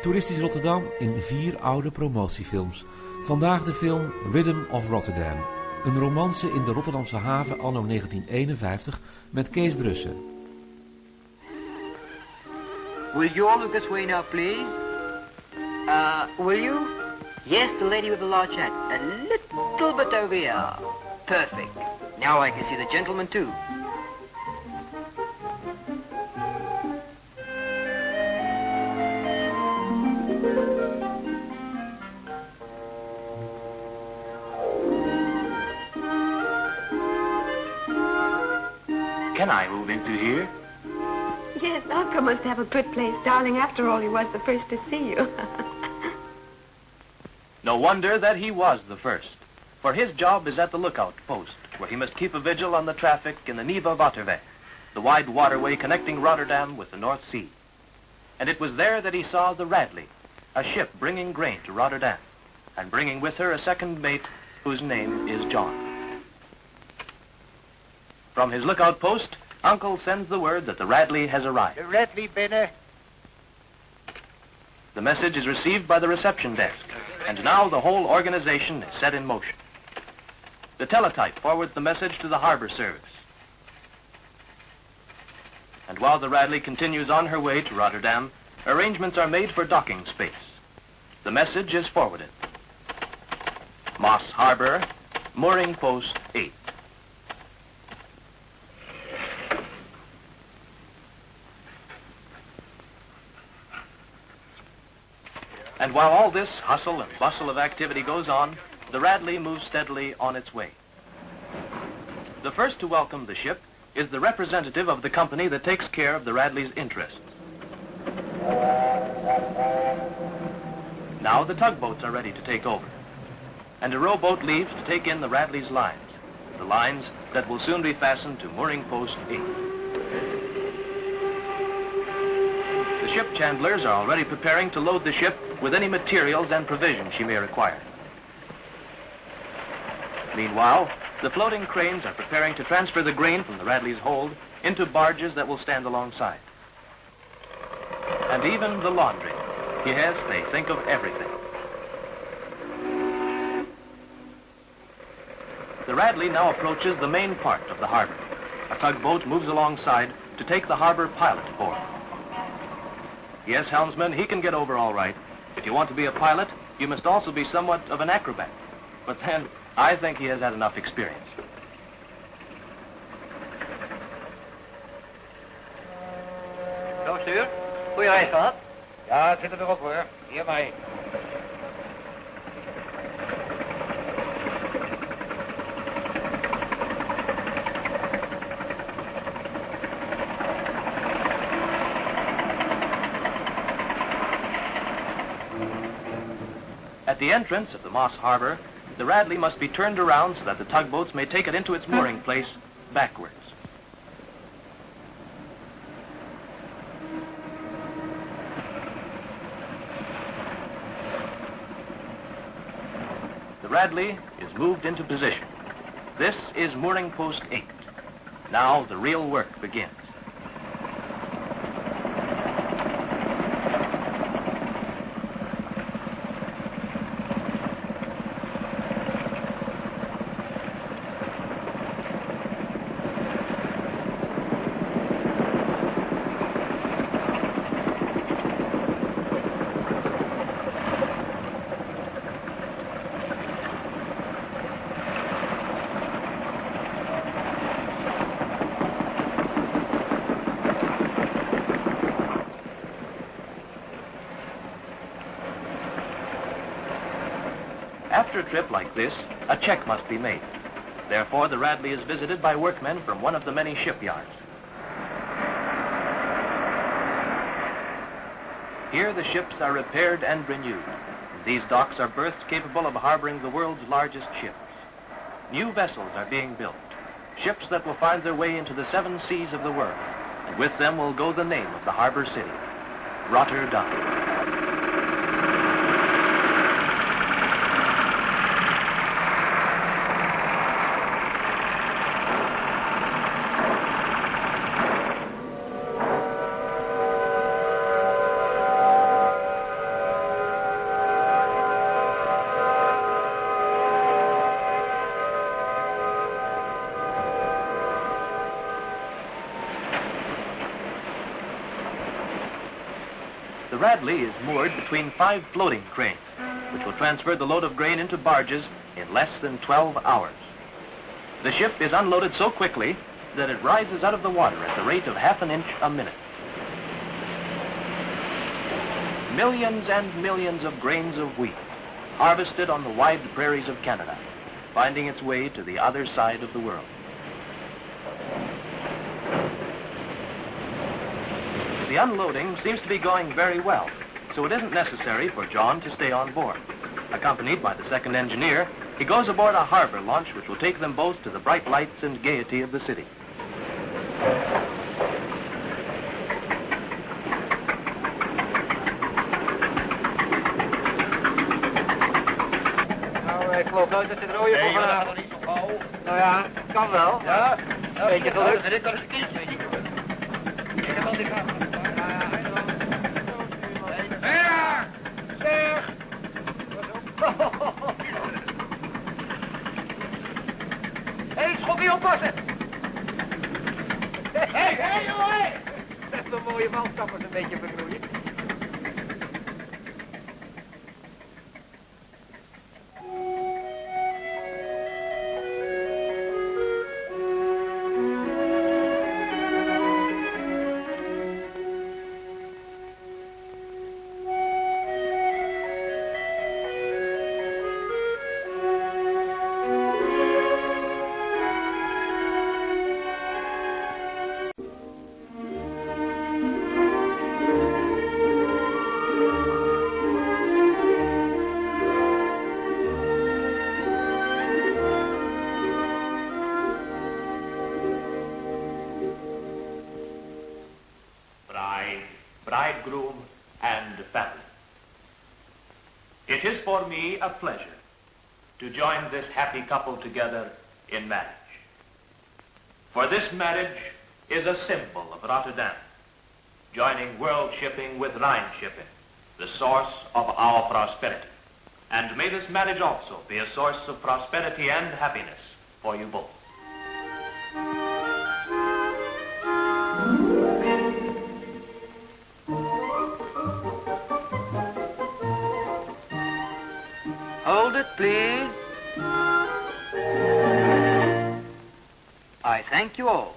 Toeristisch Rotterdam in 4 oude promotiefilms. Vandaag de film Rhythm of Rotterdam. Een romance in de Rotterdamse haven anno 1951 met Kees Brusse. Will you all look this way now, please? Will you? Yes, the lady with the large hat. A little bit over here. Perfect. Now I can see the gentleman, too. Can I move into here? Yes, Uncle must have a good place, darling. After all, he was the first to see you. No wonder that he was the first, for his job is at the lookout post, where he must keep a vigil on the traffic in the Nieuwe Waterweg, the wide waterway connecting Rotterdam with the North Sea. And it was there that he saw the Radley, a ship bringing grain to Rotterdam, and bringing with her a second mate whose name is John. From his lookout post, Uncle sends the word that the Radley has arrived. The Radley binnen. The message is received by the reception desk, and now the whole organization is set in motion. The teletype forwards the message to the harbor service. And while the Radley continues on her way to Rotterdam, arrangements are made for docking space. The message is forwarded. Moss Harbor, mooring post 8. And while all this hustle and bustle of activity goes on, the Radley moves steadily on its way. The first to welcome the ship is the representative of the company that takes care of the Radley's interests. Now the tugboats are ready to take over, and a rowboat leaves to take in the Radley's lines, the lines that will soon be fastened to mooring post 8. The ship chandlers are already preparing to load the ship with any materials and provisions she may require. Meanwhile, the floating cranes are preparing to transfer the grain from the Radley's hold into barges that will stand alongside. And even the laundry. Yes, they think of everything. The Radley now approaches the main part of the harbor. A tugboat moves alongside to take the harbor pilot aboard. Yes, helmsman, he can get over all right. If you want to be a pilot, you must also be somewhat of an acrobat. But then, I think he has had enough experience. Zo, stuur. Goeie reis gehad? Ja, het zit er weer op hoor. Hier bij. At the entrance of the Moss Harbor, the Radley must be turned around so that the tugboats may take it into its mooring place backwards. The Radley is moved into position. This is mooring post 8. Now the real work begins. After a trip like this, a check must be made. Therefore, the Radley is visited by workmen from one of the many shipyards. Here the ships are repaired and renewed. In these docks are berths capable of harboring the world's largest ships. New vessels are being built, ships that will find their way into the 7 seas of the world, and with them will go the name of the harbor city, Rotterdam. Radley is moored between 5 floating cranes, which will transfer the load of grain into barges in less than 12 hours. The ship is unloaded so quickly that it rises out of the water at the rate of half an inch a minute. Millions and millions of grains of wheat, harvested on the wide prairies of Canada, finding its way to the other side of the world. The unloading seems to be going very well, so it isn't necessary for John to stay on board. Accompanied by the second engineer, he goes aboard a harbor launch which will take them both to the bright lights and gaiety of the city. Ik geloof nooit dat ze er rode voor vanavond niet zo gauw. Nou ja, kan wel. Ja? Een beetje geluk. Dit kan eens een kindje, weet je. Ik heb al die graag. Ja, zeg! Hé, schopje oppassen! Hé, jongen! Dat is een mooie manstappers een beetje verknoeien. Bridegroom and family. It is for me a pleasure to join this happy couple together in marriage. For this marriage is a symbol of Rotterdam, joining world shipping with Rhine shipping, the source of our prosperity. And may this marriage also be a source of prosperity and happiness for you both. Hold it, please. I thank you all.